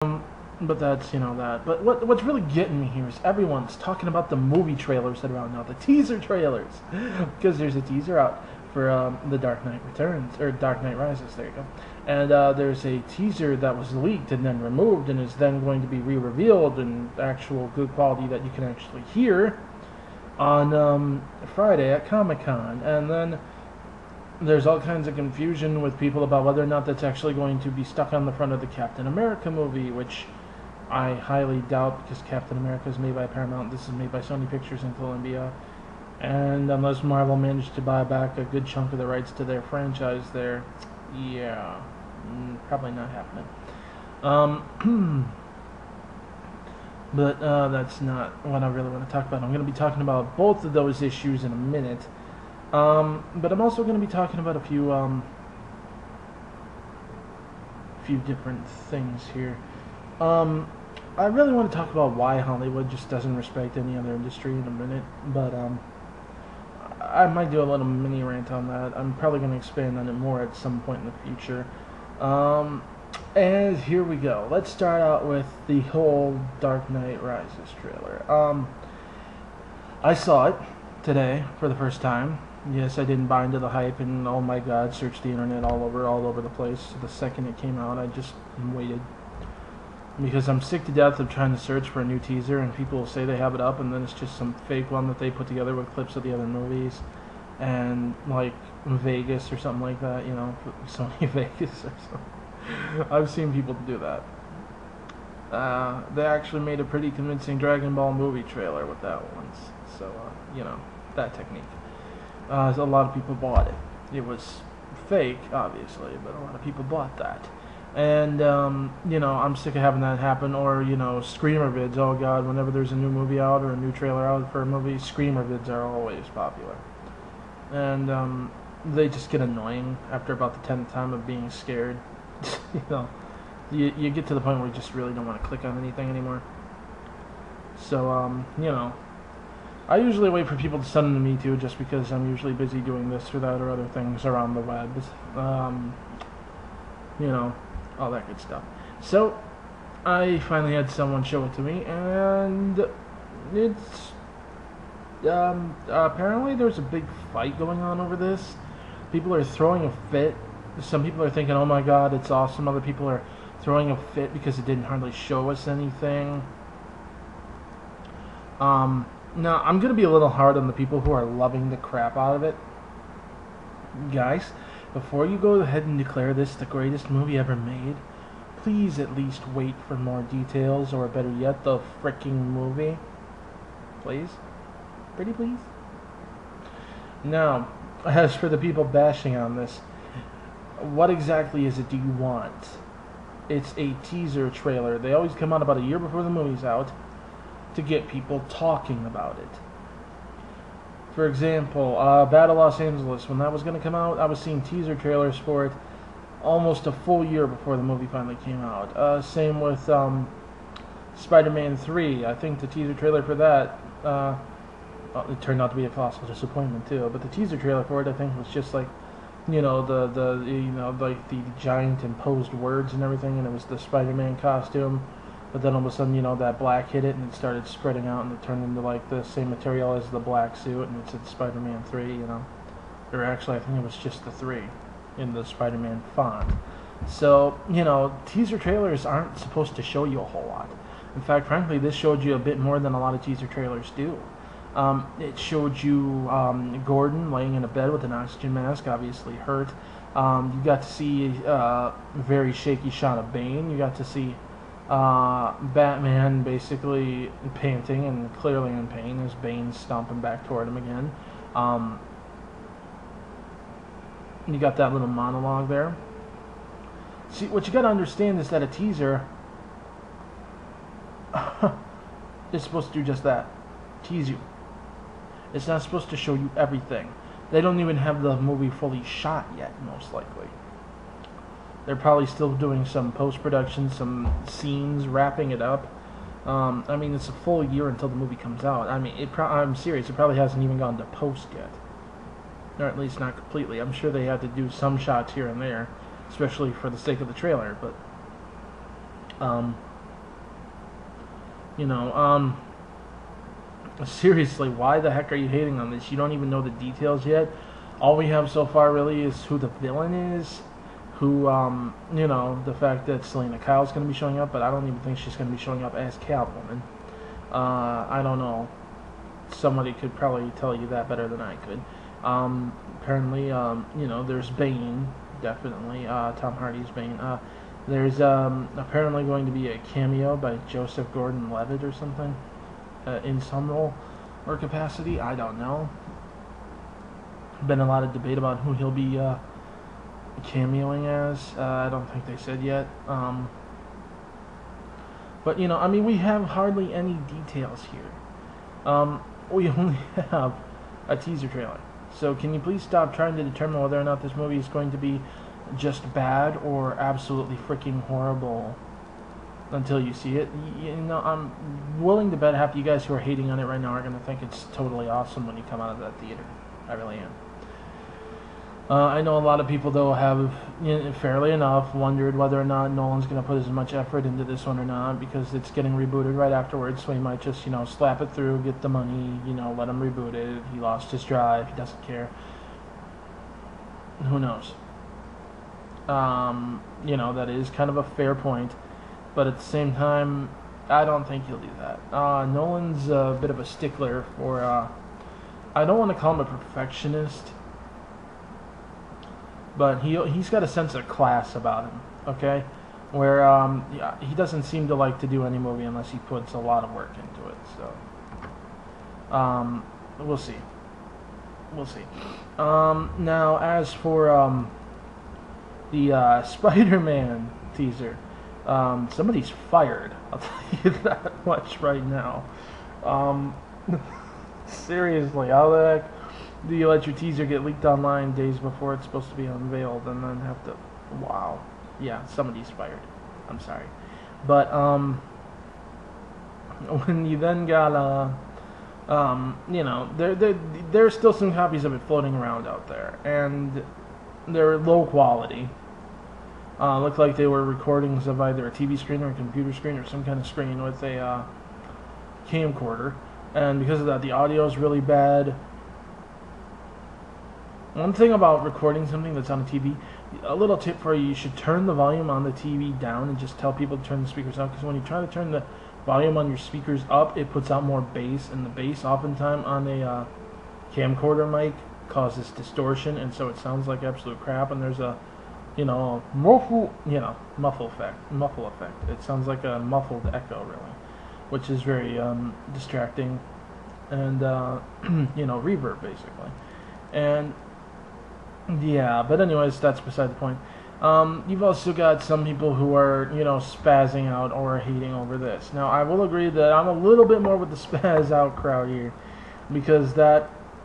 But that's, that. But what's really getting me here is everyone's talking about the movie trailers that are out now, the teaser trailers, because there's a teaser out for The Dark Knight Returns or Dark Knight Rises. There you go. And there's a teaser that was leaked and then removed and is then going to be re-revealed in actual good quality that you can actually hear on Friday at Comic-Con. And then there's all kinds of confusion with people about whether or not that's actually going to be stuck on the front of the Captain America movie, which I highly doubt because Captain America is made by Paramount. This is made by Sony Pictures and Columbia. And unless Marvel managed to buy back a good chunk of the rights to their franchise there, yeah, probably not happening. But that's not what I really want to talk about. I'm going to be talking about both of those issues in a minute. But I'm also going to be talking about a few different things here. I really want to talk about why Hollywood just doesn't respect any other industry in a minute, but I might do a little mini rant on that. I'm probably going to expand on it more at some point in the future. And here we go. Let's start out with the whole Dark Knight Rises trailer. I saw it today for the first time. Yes, I didn't buy into the hype and oh my god, searched the internet all over the place. The second it came out, I just waited. Because I'm sick to death of trying to search for a new teaser and people say they have it up and then it's just some fake one that they put together with clips of the other movies and like Vegas or something like that, Sony Vegas or something. I've seen people do that. They actually made a pretty convincing Dragon Ball movie trailer with that once. So, that technique. So a lot of people bought it. It was fake, obviously, but a lot of people bought that. And, I'm sick of having that happen. Or, screamer vids. Oh, God, whenever there's a new movie out or a new trailer out for a movie, screamer vids are always popular. And they just get annoying after about the 10th time of being scared. You get to the point where you just really don't want to click on anything anymore. So, I usually wait for people to send them to me too, just because I'm usually busy doing this or that or other things around the web. All that good stuff. So, I finally had someone show it to me, and it's apparently there's a big fight going on over this. People are throwing a fit. Some people are thinking, oh my god, it's awesome. Other people are throwing a fit because it didn't hardly show us anything. Now, I'm going to be a little hard on the people who are loving the crap out of it. Guys, before you go ahead and declare this the greatest movie ever made, please at least wait for more details, or better yet, the fricking movie. Please? Pretty please? Now, as for the people bashing on this, what exactly is it do you want? It's a teaser trailer. They always come out about a year before the movie's out to get people talking about it. For example, Battle Los Angeles, when that was going to come out, I was seeing teaser trailers for it almost a full year before the movie finally came out. Same with Spider-Man 3. I think the teaser trailer for that, it turned out to be a colossal disappointment too, but the teaser trailer for it, I think, was just like, the giant imposed words and everything, and it was the Spider-Man costume. But then all of a sudden, that black hit it and it started spreading out and it turned into like the same material as the black suit and it said Spider-Man 3, Or actually, I think it was just the 3 in the Spider-Man font. So, teaser trailers aren't supposed to show you a whole lot. In fact, frankly, this showed you a bit more than a lot of teaser trailers do. It showed you Gordon laying in a bed with an oxygen mask, obviously hurt. You got to see a very shaky shot of Bane. You got to see Batman basically panting and clearly in pain as Bane's stomping back toward him again. You got that little monologue there. See, what you got to understand is that a teaser is supposed to do just that. Tease you. It's not supposed to show you everything. They don't even have the movie fully shot yet, most likely. They're probably still doing some post-production, some scenes, wrapping it up. It's a full year until the movie comes out. I'm serious, it probably hasn't even gone to post yet. Or at least not completely. I'm sure they had to do some shots here and there, especially for the sake of the trailer, but You know, seriously, why the heck are you hating on this? You don't even know the details yet. All we have so far really is who the villain is, who, you know, the fact that Selena Kyle's going to be showing up, but I don't even think she's going to be showing up as Catwoman. I don't know. Somebody could probably tell you that better than I could. Apparently, you know, there's Bane, definitely, Tom Hardy's Bane. There's apparently going to be a cameo by Joseph Gordon-Levitt or something, in some role or capacity. I don't know. Been a lot of debate about who he'll be cameoing as. I don't think they said yet. But, you know, I mean, we have hardly any details here. We only have a teaser trailer. So can you please stop trying to determine whether or not this movie is going to be just bad or absolutely freaking horrible until you see it? You know, I'm willing to bet half you guys who are hating on it right now are going to think it's totally awesome when you come out of that theater. I really am. I know a lot of people, though, have, you know, fairly enough, wondered whether or not Nolan's going to put as much effort into this one or not, because it's getting rebooted right afterwards, so he might just, you know, slap it through, get the money, you know, let him reboot it. He lost his drive. He doesn't care. Who knows? You know, that is kind of a fair point, but at the same time, I don't think he'll do that. Nolan's a bit of a stickler for, I don't want to call him a perfectionist, but he's got a sense of class about him, okay? Where yeah, he doesn't seem to like to do any movie unless he puts a lot of work into it. So we'll see. We'll see. Now, as for the Spider-Man teaser, somebody's fired. I'll tell you that much right now. Seriously, how the heck do you let your teaser get leaked online days before it's supposed to be unveiled and then have to... Wow. Yeah, somebody's fired. I'm sorry. But, when you then got, you know, there's still some copies of it floating around out there, and they're low quality. Looked like they were recordings of either a TV screen or a computer screen or some kind of screen with a, camcorder, and because of that, the audio is really bad. One thing about recording something that's on a TV, a little tip for you: you should turn the volume on the TV down and just tell people to turn the speakers up, because when you try to turn the volume on your speakers up, it puts out more bass, and the bass oftentimes on a camcorder mic causes distortion, and so it sounds like absolute crap, and there's a, you know, muffle effect. It sounds like a muffled echo, really, which is very distracting, and you know, reverb basically. And yeah, but anyways, that's beside the point. You've also got some people who are, you know, spazzing out or hating over this. Now, I will agree that I'm a little bit more with the spaz out crowd here, because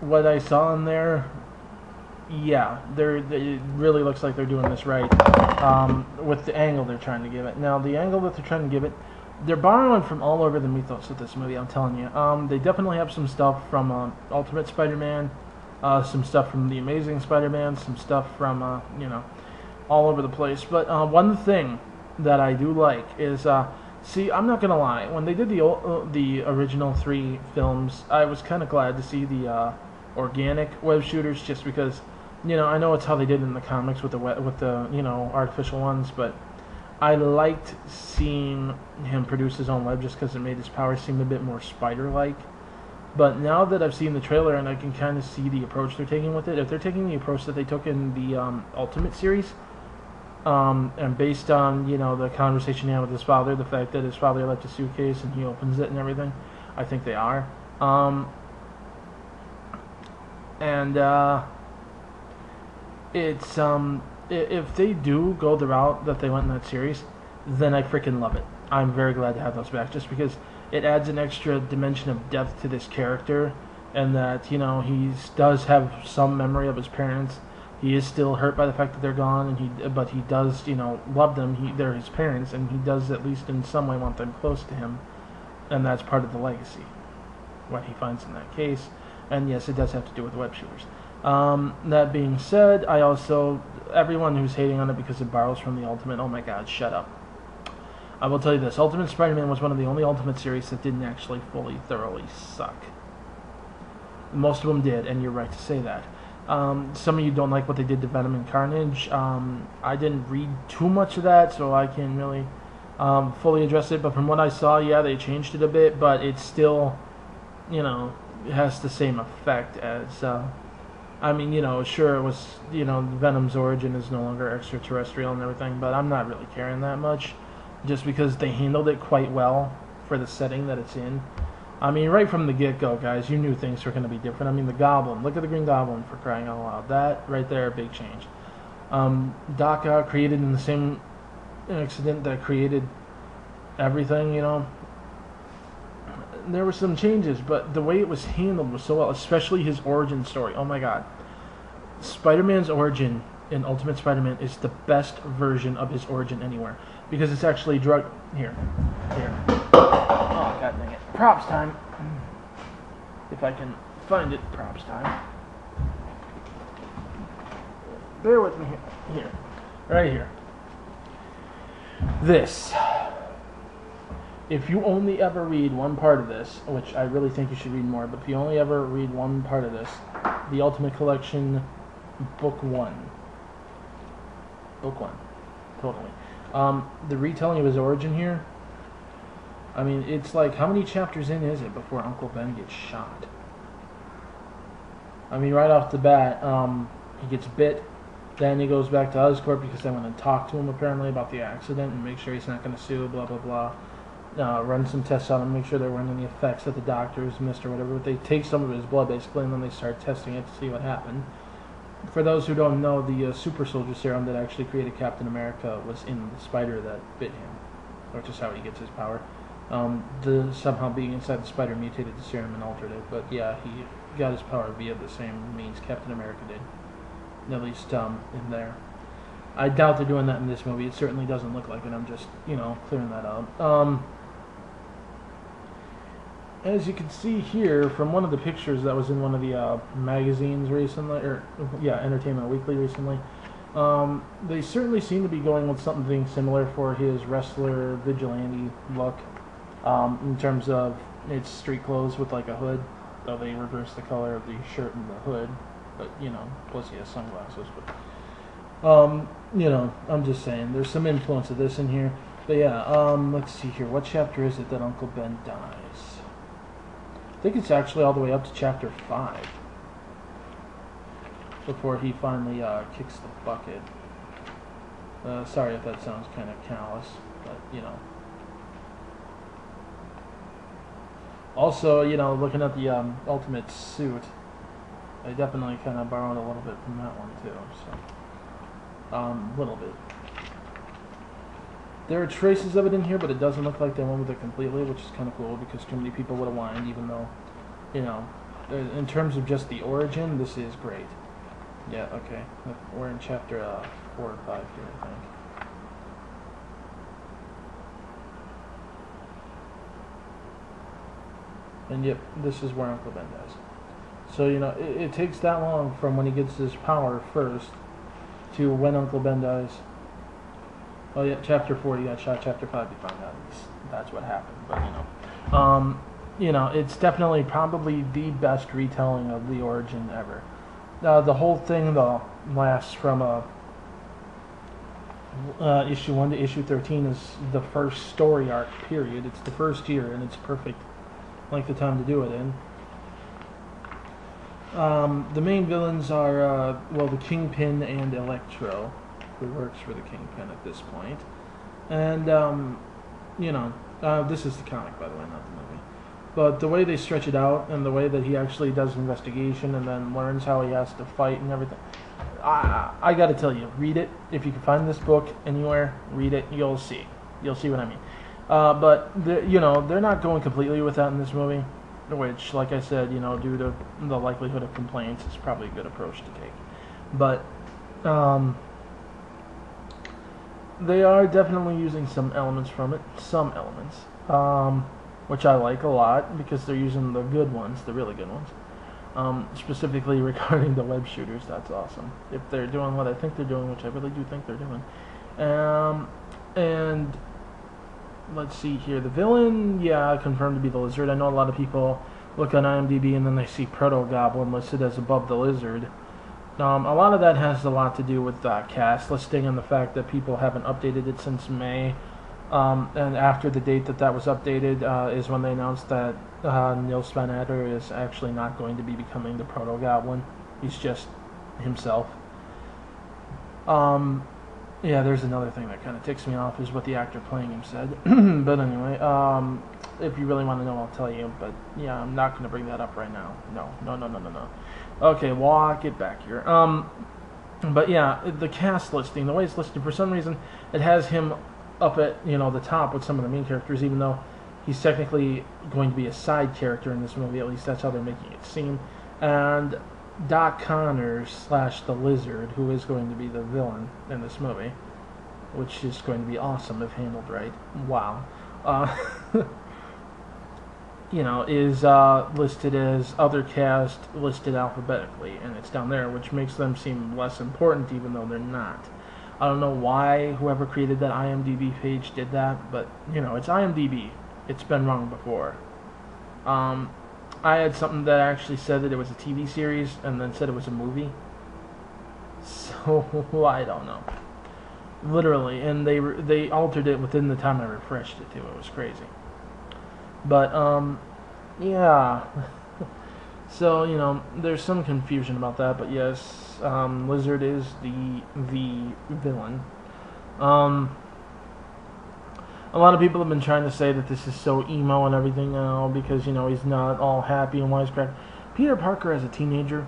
what I saw in there, yeah, it really looks like they're doing this right, with the angle they're trying to give it. Now, the angle that they're trying to give it, they're borrowing from all over the mythos of this movie, I'm telling you. They definitely have some stuff from Ultimate Spider-Man, some stuff from The Amazing Spider-Man, some stuff from, you know, all over the place. But one thing that I do like is, see, I'm not going to lie, when they did the original 3 films, I was kind of glad to see the organic web shooters, just because, you know, I know it's how they did it in the comics with the you know, artificial ones, but I liked seeing him produce his own web just because it made his powers seem a bit more spider-like. But now that I've seen the trailer and I can kind of see the approach they're taking with it, if they're taking the approach that they took in the Ultimate series, and based on, you know, the conversation he had with his father, the fact that his father left a suitcase and he opens it and everything, I think they are. It's if they do go the route that they went in that series, then I freaking love it. I'm very glad to have those back, just because it adds an extra dimension of depth to this character, and that, you know, he does have some memory of his parents. He is still hurt by the fact that they're gone, and but he does, you know, love them. They're his parents, and he does at least in some way want them close to him, and that's part of the legacy, what he finds in that case. And yes, it does have to do with web shooters. That being said, everyone who's hating on it because it borrows from the Ultimate, oh my god, shut up. I will tell you this: Ultimate Spider-Man was one of the only Ultimate series that didn't actually fully, thoroughly suck. Most of them did, and you're right to say that. Some of you don't like what they did to Venom and Carnage. I didn't read too much of that, so I can't really fully address it. But from what I saw, yeah, they changed it a bit, but it's still, you know, it has the same effect as. I mean, you know, sure, it was, you know, Venom's origin is no longer extraterrestrial and everything, but I'm not really caring that much, just because they handled it quite well for the setting that it's in. I mean, right from the get-go, guys, you knew things were going to be different. I mean, the Goblin, look at the Green Goblin, for crying out loud. That, right there, big change. Doc Ock created in the same accident that created everything, you know. There were some changes, but the way it was handled was so well, especially his origin story. Oh my god. Spider-Man's origin in Ultimate Spider-Man is the best version of his origin anywhere, because it's actually drug... Here. Oh, god dang it. Props time. If I can find it, props time. Bear with me here. Here. Right here. This. If you only ever read one part of this, which I really think you should read more, but if you only ever read one part of this, the Ultimate Collection, Book 1. Book 1. Totally. The retelling of his origin here, I mean, it's like, how many chapters in is it before Uncle Ben gets shot? I mean, right off the bat, he gets bit, then he goes back to Oscorp because they want to talk to him, apparently, about the accident and make sure he's not going to sue, blah, blah, blah. Run some tests on him, make sure there weren't any effects that the doctors missed or whatever. But they take some of his blood, basically, and then they start testing it to see what happened. For those who don't know, the super soldier serum that actually created Captain America was in the spider that bit him, which is how he gets his power. Somehow being inside the spider mutated the serum and altered it. But yeah, he got his power via the same means Captain America did, at least in there. I doubt they're doing that in this movie. It certainly doesn't look like it. I'm just, you know, clearing that out. As you can see here from one of the pictures that was in one of the magazines recently, or yeah, Entertainment Weekly recently, they certainly seem to be going with something similar for his wrestler vigilante look, in terms of its street clothes with like a hood, though they reverse the color of the shirt and the hood, but you know, plus he has sunglasses. But you know, I'm just saying, there's some influence of this in here. But yeah, let's see here. What chapter is it that Uncle Ben dies? I think it's actually all the way up to chapter 5 before he finally kicks the bucket. Sorry if that sounds kind of callous, but you know. Also, you know, looking at the Ultimate suit, I definitely kind of borrowed a little bit from that one too. So, little bit. There are traces of it in here, but it doesn't look like they went with it completely, which is kind of cool because too many people would have whined, even though, you know, in terms of just the origin, this is great. Yeah, okay. We're in chapter 4 or 5 here, I think. And yep, this is where Uncle Ben dies. So, you know, it takes that long from when he gets his power first to when Uncle Ben dies. Oh yeah, chapter 4 he got shot, chapter 5 he found out that's what happened, but you know, it's definitely probably the best retelling of the origin ever. The whole thing though lasts from issue 1 to issue 13 is the first story arc period. It's the first year and it's perfect length of time to do it in. The main villains are well, the Kingpin and Electro, who works for the Kingpin at this point. And, you know, this is the comic, by the way, not the movie. But the way they stretch it out and the way that he actually does investigation and then learns how he has to fight and everything, I gotta tell you, read it. If you can find this book anywhere, read it. You'll see. You'll see what I mean. But, you know, they're not going completely with that in this movie, which, like I said, you know, due to the likelihood of complaints, it's probably a good approach to take. But, they are definitely using some elements from it, which I like a lot because they're using the good ones, the really good ones. Specifically regarding the web shooters, that's awesome. If they're doing what I think they're doing, which I really do think they're doing. And let's see here. The villain, yeah, confirmed to be the Lizard. I know a lot of people look on IMDb and then they see Proto-Goblin listed as above the Lizard. A lot of that has a lot to do with cast listing and the fact that people haven't updated it since May. And after the date that was updated is when they announced that Nils Van Adder is actually not going to be becoming the Proto-Goblin. He's just himself. Yeah, there's another thing that kind of ticks me off is what the actor playing him said. But anyway, if you really want to know, I'll tell you. But yeah, I'm not going to bring that up right now. No. Okay, walk it back here. But yeah, the cast listing, the way it's listed, for some reason, it has him up at, the top with some of the main characters, even though he's technically going to be a side character in this movie. At least that's how they're making it seem. And Doc Connors / the Lizard, who is going to be the villain in this movie, which is going to be awesome if handled right. Wow. Is listed as other cast listed alphabetically, and it's down there, which makes them seem less important even though they're not. I don't know why whoever created that IMDb page did that, but, it's IMDb. It's been wrong before. I had something that actually said that it was a TV series and then said it was a movie. So, I don't know. Literally, and they altered it within the time I refreshed it, too. It was crazy. But, yeah. So, there's some confusion about that, but yes, Lizard is the villain. A lot of people have been trying to say that this is so emo and everything now because, he's not all happy and wisecrack. Peter Parker as a teenager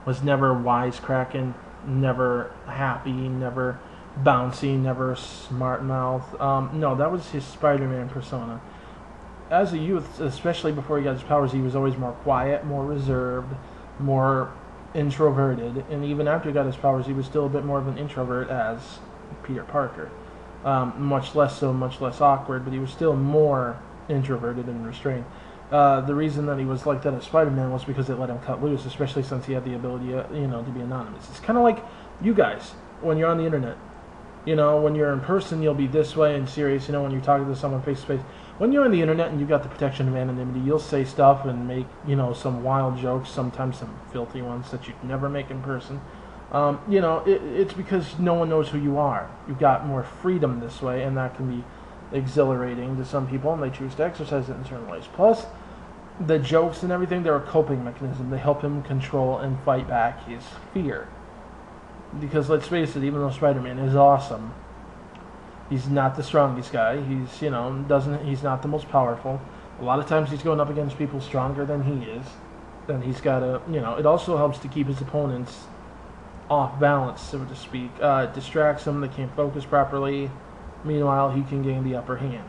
was never wisecracking, never happy, never bouncy, never smart mouth. No, that was his Spider-Man persona. As a youth, especially before he got his powers, he was always more quiet, more reserved, more introverted. And even after he got his powers, he was still a bit more of an introvert as Peter Parker. Much less awkward, but he was still more introverted and restrained. The reason that he was like that as Spider-Man was because it let him cut loose, especially since he had the ability, to be anonymous. It's kind of like you guys, when you're on the internet. When you're in person, you'll be this way and serious, when you're talking to someone face to face. When you're on the internet and you've got the protection of anonymity, you'll say stuff and make, some wild jokes, sometimes some filthy ones that you'd never make in person. It's because no one knows who you are. You've got more freedom this way, and that can be exhilarating to some people, and they choose to exercise it in certain ways. Plus, the jokes and everything, they're a coping mechanism. They help him control and fight back his fear. Because let's face it, even though Spider-Man is awesome, he's not the strongest guy. He's, he's not the most powerful. A lot of times he's going up against people stronger than he is. Then he's got to, it also helps to keep his opponents off balance, so to speak. It distracts them, they can't focus properly. Meanwhile, he can gain the upper hand.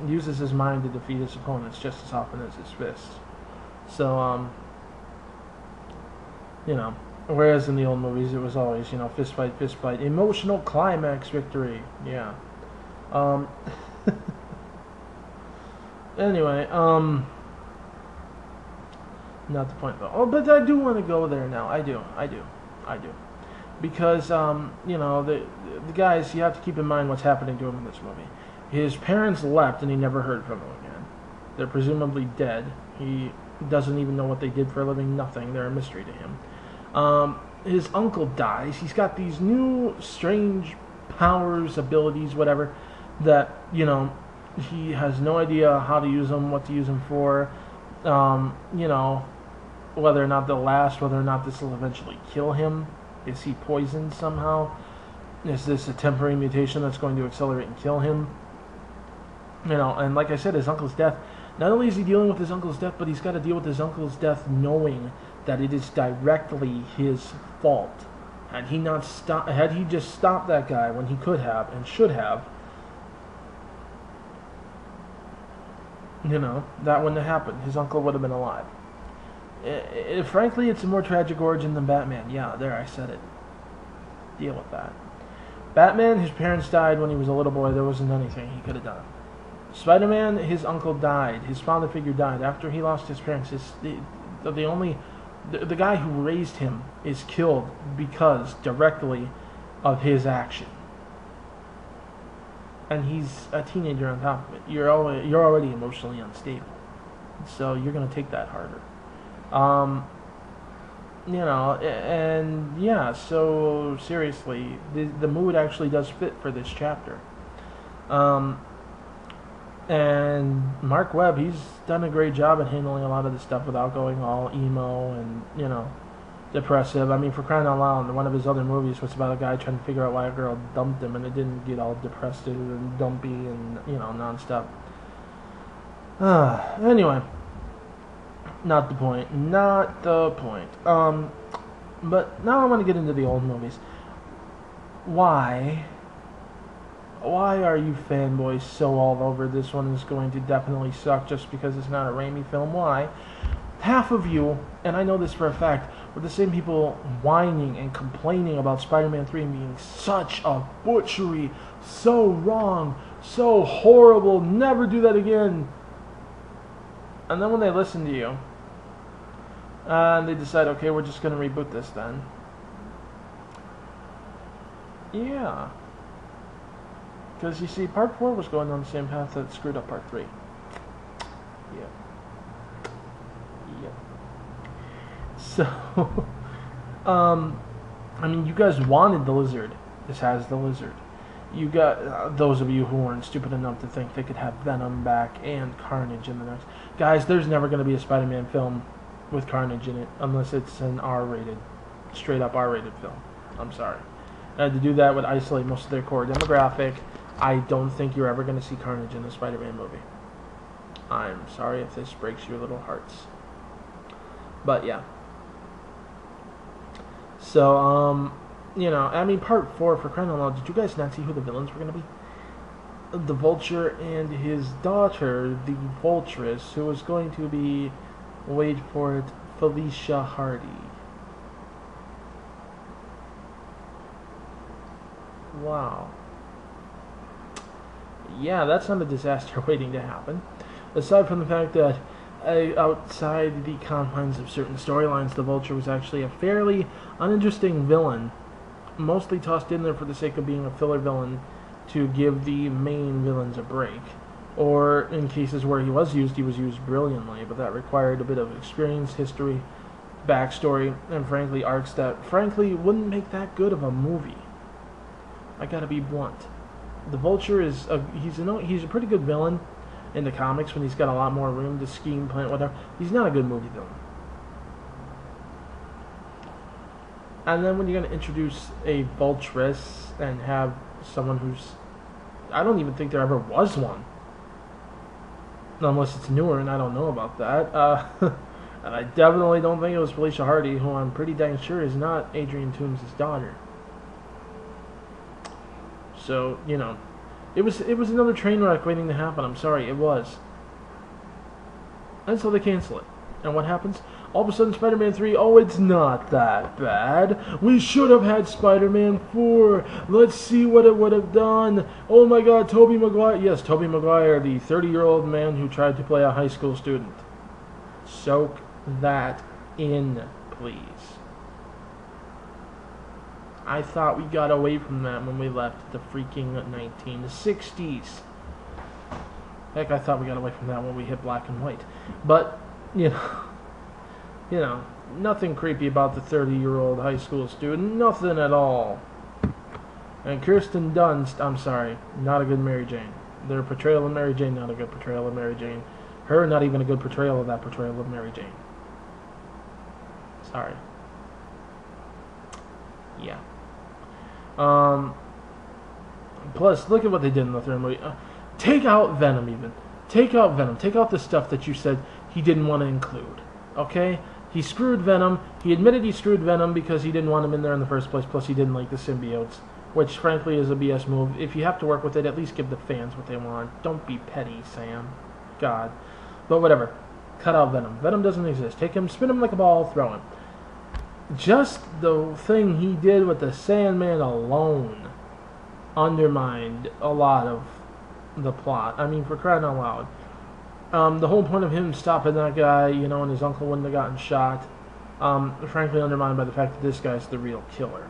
He uses his mind to defeat his opponents just as often as his fists. So, whereas in the old movies it was always, fist fight, emotional climax victory. Yeah. Anyway, not the point though. Oh, but I do want to go there now. I do. Because, the guys, you have to keep in mind what's happening to him in this movie. His parents left and he never heard from them again. They're presumably dead. He doesn't even know what they did for a living. Nothing. They're a mystery to him. His uncle dies. He's got these new, strange powers, abilities, whatever, that, he has no idea how to use them, what to use them for, whether or not they'll last, whether or not this will eventually kill him. Is he poisoned somehow? Is this a temporary mutation that's going to accelerate and kill him? And like I said, his uncle's death, not only is he dealing with his uncle's death, but he's got to deal with his uncle's death knowing that it is directly his fault. Had he just stopped that guy when he could have and should have, that wouldn't have happened. His uncle would have been alive. Frankly, it's a more tragic origin than Batman. Yeah, there, I said it. Deal with that. Batman, his parents died when he was a little boy. There wasn't anything he could have done. Spider-Man, his uncle died. His father figure died. After he lost his parents, the guy who raised him is killed because directly of his action. and he's a teenager on top of it. You're already emotionally unstable, so you're gonna take that harder. And yeah. So seriously, the mood actually does fit for this chapter. Um, and Mark Webb, he's done a great job at handling a lot of this stuff without going all emo and depressive. I mean, for crying out loud, one of his other movies was about a guy trying to figure out why a girl dumped him, and it didn't get all depressive and dumpy and nonstop. Anyway, not the point. Not the point. But now I want to get into the old movies. Why are you fanboys so all over this one is going to definitely suck just because it's not a Raimi film? Why? Half of you, and I know this for a fact, were the same people whining and complaining about Spider-Man 3 being such a butchery, so wrong, so horrible, never do that again. And then when they listen to you, and they decide, okay, we're just going to reboot this then. Yeah. Because you see, Part 4 was going on the same path that screwed up Part 3. Yep. So, I mean, you guys wanted the Lizard. This has the Lizard. You got, those of you who weren't stupid enough to think they could have Venom back and Carnage in the next. Guys, there's never going to be a Spider-Man film with Carnage in it unless it's an R-rated, straight up R-rated film. I'm sorry. And to do that would isolate most of their core demographic. I don't think you're ever going to see Carnage in a Spider-Man movie. I'm sorry if this breaks your little hearts. But yeah. So, I mean, Part 4, for crying out loud, did you guys not see who the villains were going to be? The Vulture and his daughter, the Vultress, who was going to be, wait for it, Felicia Hardy. Wow. Yeah, that's not a disaster waiting to happen. Aside from the fact that outside the confines of certain storylines, the Vulture was actually a fairly uninteresting villain, mostly tossed in there for the sake of being a filler villain to give the main villains a break. Or in cases where he was used brilliantly, but that required a bit of experience, history, backstory, and frankly arcs that frankly wouldn't make that good of a movie. I gotta be blunt. The Vulture is he's a pretty good villain in the comics when he's got a lot more room to scheme, plan, whatever. He's not a good movie villain. And then when you're going to introduce a Vultress and have someone who's... I don't even think there ever was one. Unless it's newer and I don't know about that. And I definitely don't think it was Felicia Hardy, who I'm pretty dang sure is not Adrian Toomes' daughter. So, it was another train wreck waiting to happen. I'm sorry, it was. And so they cancel it. And what happens? All of a sudden, Spider-Man 3, oh, it's not that bad. We should have had Spider-Man 4. Let's see what it would have done. Oh my god, Tobey Maguire. Yes, Tobey Maguire, the 30-year-old man who tried to play a high school student. Soak that in, please. I thought we got away from that when we left the freaking 1960s. Heck, I thought we got away from that when we hit black and white. But, nothing creepy about the 30-year-old high school student. Nothing at all. And Kirsten Dunst, I'm sorry, not a good Mary Jane. Their portrayal of Mary Jane, not a good portrayal of Mary Jane. Her, not even a good portrayal of that portrayal of Mary Jane. Sorry. Yeah. Plus, look at what they did in the third movie. Take out Venom, even. Take out Venom. Take out the stuff that you said he didn't want to include. Okay? He screwed Venom. He admitted he screwed Venom because he didn't want him in there in the first place. Plus, he didn't like the symbiotes, which, frankly, is a BS move. If you have to work with it, at least give the fans what they want. Don't be petty, Sam. God. But whatever. Cut out Venom. Venom doesn't exist. Take him, spin him like a ball, throw him. Just the thing he did with the Sandman alone undermined a lot of the plot. I mean, for crying out loud. The whole point of him stopping that guy, and his uncle wouldn't have gotten shot, frankly undermined by the fact that this guy's the real killer.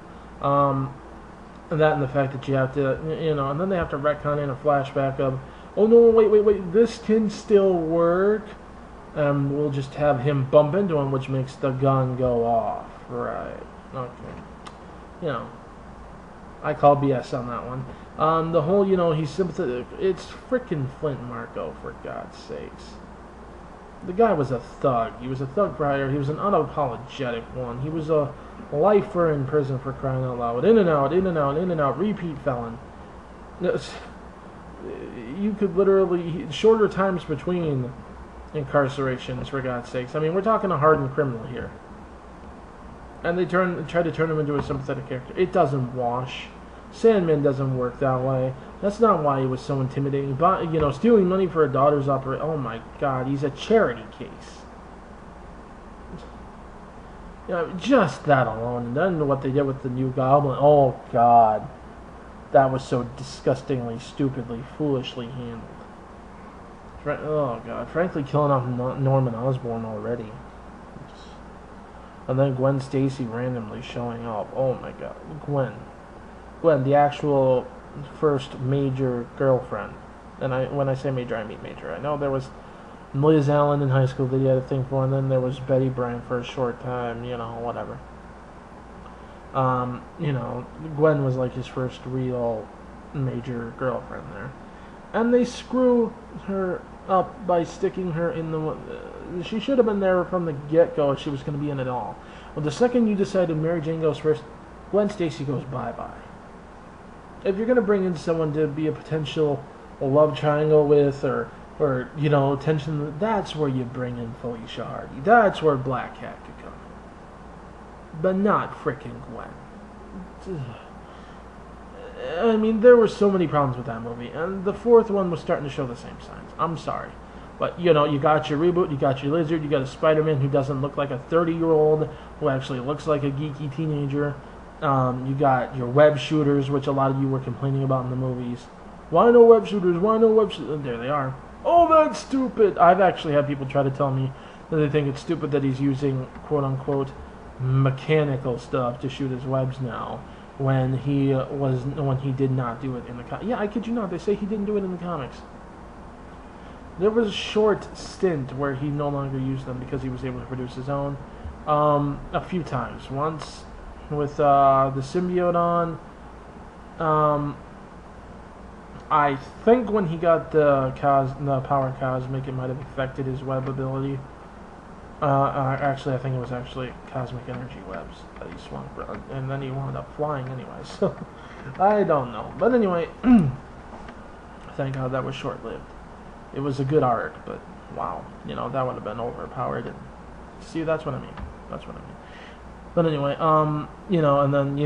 And that and the fact that you have to, and then they have to retcon in a flashback of, oh no, wait, this can still work. We'll just have him bump into him, which makes the gun go off. Right. Okay. I call BS on that one. The whole, he's sympathetic. It's frickin' Flint Marko, for God's sakes. The guy was a thug. He was a thug for hire. He was an unapologetic one. He was a lifer in prison, for crying out loud. In and out, repeat felon. You could literally, shorter times between incarcerations, for God's sakes. I mean, we're talking a hardened criminal here. And they try to turn him into a sympathetic character. It doesn't wash. Sandman doesn't work that way. That's not why he was so intimidating. But, stealing money for a daughter's operation. Oh my God, he's a charity case. Just that alone. And then what they did with the new Goblin. Oh God, that was so disgustingly, stupidly, foolishly handled. Oh God, frankly, killing off Norman Osborn already. And then Gwen Stacy randomly showing up. Oh my God, Gwen, the actual first major girlfriend. And when I say major, I mean major. I know there was Liz Allen in high school that he had a thing for, and then there was Betty Brant for a short time, whatever. Gwen was like his first real major girlfriend there. And they screw her up by sticking her in the... she should have been there from the get-go if she was going to be in it all. Well, the second you decided Mary Jane goes first, Gwen Stacy goes bye-bye. If you're going to bring in someone to be a potential love triangle with, or tension, that's where you bring in Felicia Hardy. That's where Black Cat could come in. But not frickin' Gwen. I mean, there were so many problems with that movie, and the fourth one was starting to show the same signs. I'm sorry. But, you got your reboot, you got your Lizard, you got a Spider-Man who doesn't look like a 30-year-old, who actually looks like a geeky teenager. You got your web shooters, which a lot of you were complaining about in the movies. Why no web shooters? Why no web shooters? There they are. Oh, that's stupid. I've actually had people try to tell me that they think it's stupid that he's using, quote-unquote, mechanical stuff to shoot his webs now, when he did not do it in the comics. Yeah, I kid you not. They say he didn't do it in the comics. There was a short stint where he no longer used them because he was able to produce his own. A few times. Once with the symbiote on. I think when he got the power cosmic, it might have affected his web ability. Actually, I think it was actually cosmic energy webs that he swung for, and then he wound up flying anyway. So I don't know, but anyway, thank God that was short-lived. It was a good arc, but wow, that would have been overpowered. And see, that's what I mean. But anyway, and then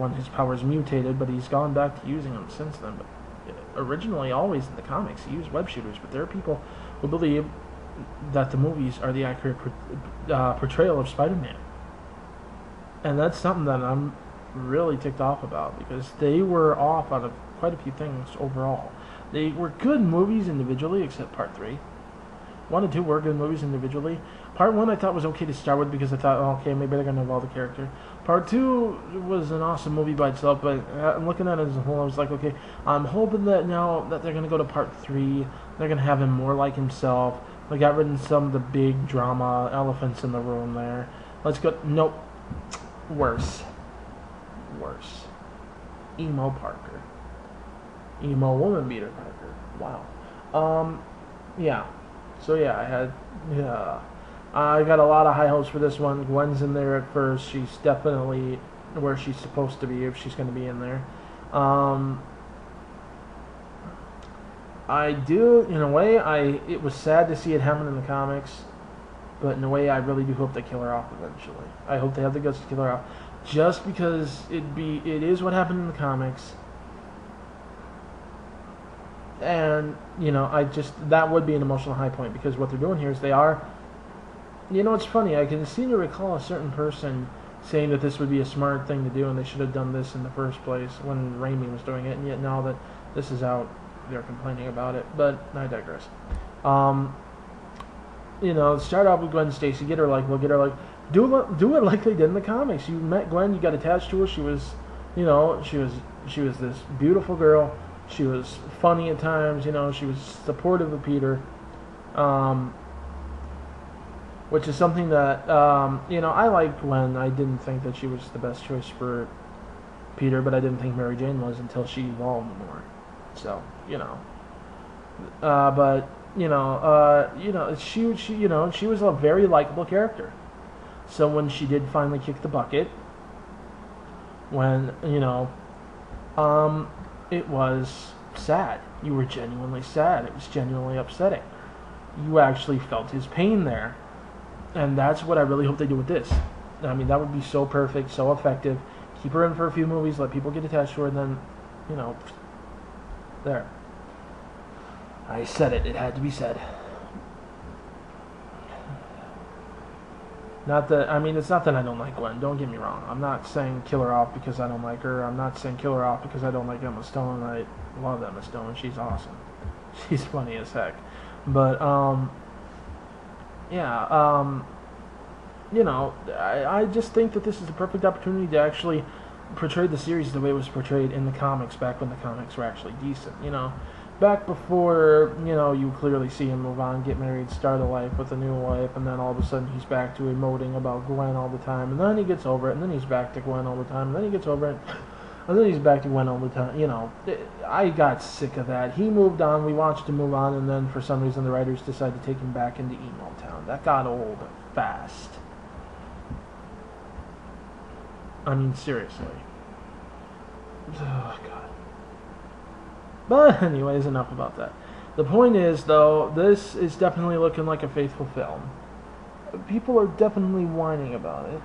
when his powers mutated, but he's gone back to using them since then. But originally, always in the comics, he used web shooters. But there are people who believe that the movies are the accurate portrayal of Spider-Man, and that's something that I'm really ticked off about, because they were off on quite a few things overall. They were good movies individually, except Part 3. 1 and 2 were good movies individually. Part 1 I thought was okay to start with, because I thought, okay, maybe they're going to involve the character. Part 2 was an awesome movie by itself, but I'm looking at it as a whole, I was like, okay, I'm hoping that now that they're going to go to Part 3, they're going to have him more like himself. They got rid of some of the big drama elephants in the room there. Let's go. Nope. Worse. Emo Parker. Emo woman beater Parker. Wow. Yeah. So yeah, I got a lot of high hopes for this one. Gwen's in there at first. She's definitely where she's supposed to be, if she's going to be in there. I do, in a way, it was sad to see it happen in the comics, but in a way, I really do hope they kill her off eventually. I hope they have the guts to kill her off, just because it is what happened in the comics, and that would be an emotional high point, because what they're doing here is they are, it's funny. I can seem to recall a certain person saying that this would be a smart thing to do, and they should have done this in the first place when Raimi was doing it, and yet now that this is out, they're complaining about it, but I digress. Start off with Gwen Stacy, do it like they did in the comics. You met Gwen, you got attached to her, she was, you know, she was this beautiful girl. She was funny at times. You know, she was supportive of Peter, um, which is something that you know, I liked when I didn't think that she was the best choice for Peter, but I didn't think Mary Jane was until she evolved more. So you know, but you know, she you know, she was a very likable character. So when she did finally kick the bucket, when you know, it was sad. You were genuinely sad. It was genuinely upsetting. You actually felt his pain there, and that's what I really hope they do with this. I mean, that would be so perfect, so effective. Keep her in for a few movies, let people get attached to her, and then, you know, there. I said it. It had to be said. Not that, I mean, it's not that I don't like Gwen. Don't get me wrong. I'm not saying kill her off because I don't like her. I'm not saying kill her off because I don't like Emma Stone. I love Emma Stone. She's awesome. She's funny as heck. But, yeah, you know, I just think that this is the perfect opportunity to actually portray the series the way it was portrayed in the comics back when the comics were actually decent, you know. Back before, you know, you clearly see him move on, get married, start a life with a new wife, and then all of a sudden he's back to emoting about Gwen all the time, and then he gets over it, and then he's back to Gwen all the time, and then he gets over it, and then he's back to Gwen all the time. You know, I got sick of that. He moved on, we watched him move on, and then for some reason the writers decided to take him back into Emo Town. That got old fast. I mean, seriously. Oh, God. But anyways, enough about that. The point is, though, this is definitely looking like a faithful film. People are definitely whining about it.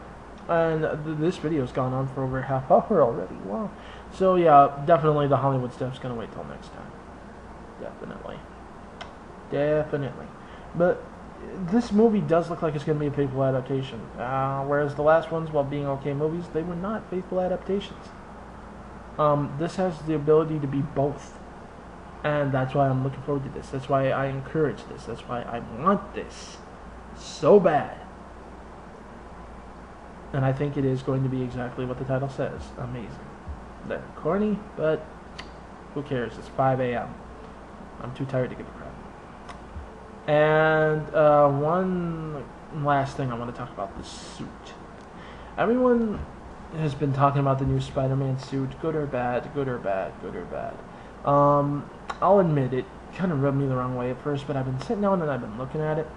And this video's gone on for over a half hour already. Wow. So, yeah, definitely the Hollywood stuff's going to wait till next time. Definitely. Definitely. But this movie does look like it's going to be a faithful adaptation. Whereas the last ones, while being okay movies, they were not faithful adaptations. This has the ability to be both. And that's why I'm looking forward to this. That's why I encourage this. That's why I want this so bad. And I think it is going to be exactly what the title says. Amazing. They're corny, but who cares? It's 5 a.m. I'm too tired to give a crap. And one last thing I want to talk about, the suit. Everyone has been talking about the new Spider-Man suit. Good or bad, good or bad, good or bad. I'll admit it kind of rubbed me the wrong way at first, but I've been sitting down and I've been looking at it,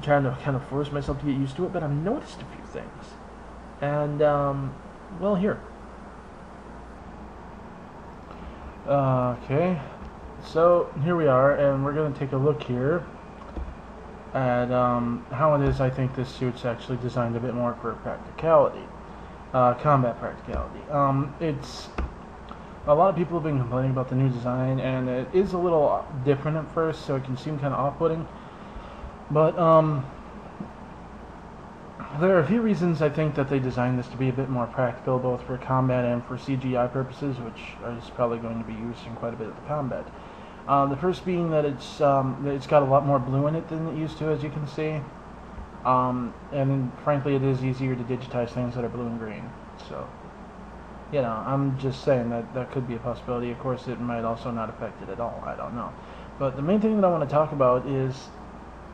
trying to kind of force myself to get used to it, but I've noticed a few things. And, well, here. Okay. So, here we are, and we're going to take a look here at how it is I think this suit's actually designed a bit more for practicality. Combat practicality. It's... A lot of people have been complaining about the new design, and it is a little different at first, so it can seem kind of off-putting. But, there are a few reasons I think that they designed this to be a bit more practical, both for combat and for CGI purposes, which is probably going to be used in quite a bit of the combat. The first being that it's got a lot more blue in it than it used to, as you can see. And frankly, it is easier to digitize things that are blue and green, so... You know, I'm just saying that that could be a possibility. Of course, it might also not affect it at all. I don't know. But the main thing that I want to talk about is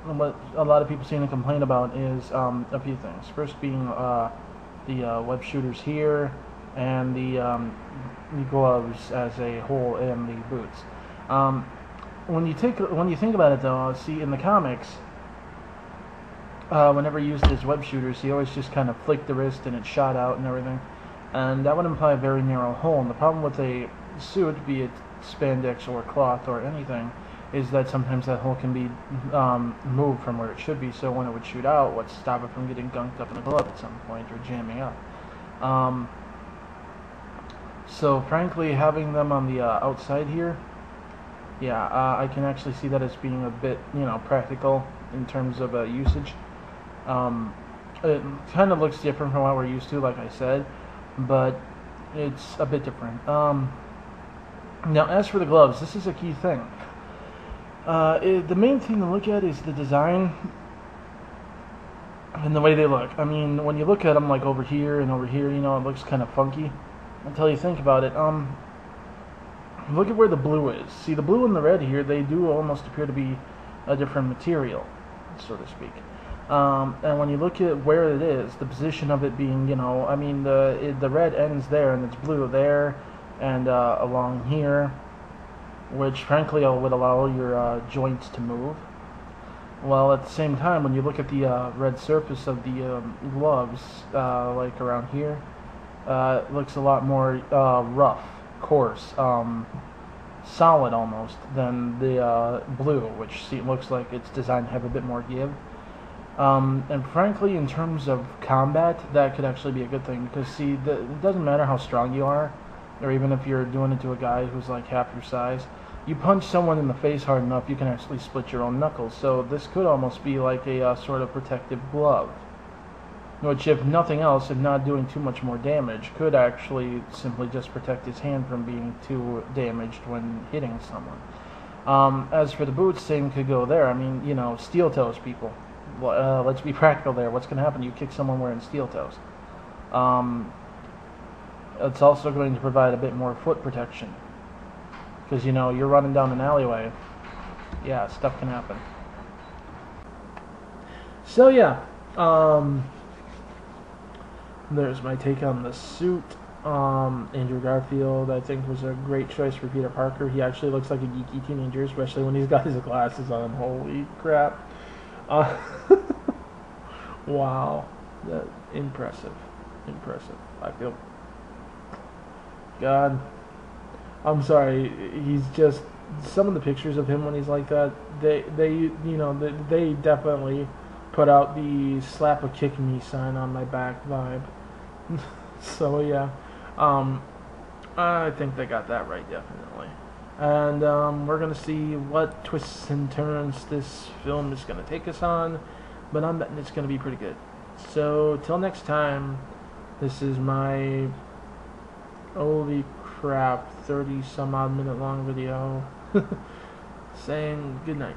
what a lot of people seem to complain about is a few things. First being the web shooters here and the gloves as a whole and the boots. When you think about it, though, see in the comics, whenever he used his web shooters, he always just kind of flicked the wrist and it shot out and everything. And that would imply a very narrow hole. And the problem with a suit, be it spandex or cloth or anything, is that sometimes that hole can be moved from where it should be. So when it would shoot out, what's stop it from getting gunked up in the glove at some point or jamming up? So frankly, having them on the outside here, yeah, I can actually see that as being a bit, practical in terms of usage. It kind of looks different from what we're used to, like I said, but it's a bit different. Now, as for the gloves, this is a key thing. The main thing to look at is the design and the way they look. I mean, when you look at them like over here and over here, it looks kind of funky. until you think about it. Look at where the blue is. See, the blue and the red here, they do almost appear to be a different material, so to speak. And when you look at where it is, the position of it being, you know, I mean, the red ends there, and it's blue there, and along here, which frankly would allow your joints to move. Well, at the same time, when you look at the red surface of the gloves, like around here, it looks a lot more rough, coarse, solid almost, than the blue, which looks like it's designed to have a bit more give. And frankly, in terms of combat, that could actually be a good thing, because see, it doesn't matter how strong you are, or even if you're doing it to a guy who's like half your size. You punch someone in the face hard enough, you can actually split your own knuckles. So this could almost be like a sort of protective glove, which, if nothing else, if not doing too much more damage, could actually simply just protect his hand from being too damaged when hitting someone. As for the boots, same could go there. I mean, you know, steel toes, people. Let's be practical there. What's going to happen? You kick someone wearing steel toes. It's also going to provide a bit more foot protection. Because, you know, you're running down an alleyway. Yeah, stuff can happen. So, yeah. There's my take on the suit. Andrew Garfield, I think, was a great choice for Peter Parker. He actually looks like a geeky teenager, especially when he's got his glasses on. Holy crap. Wow. Impressive. Impressive. I feel... God... I'm sorry, he's just, some of the pictures of him when he's like that, they definitely put out the slap a kick me sign on my back vibe. So yeah, I think they got that right, definitely. And we're going to see what twists and turns this film is going to take us on, but I'm betting it's going to be pretty good. So, till next time, this is my, holy crap, 30 some odd minute long video saying good night.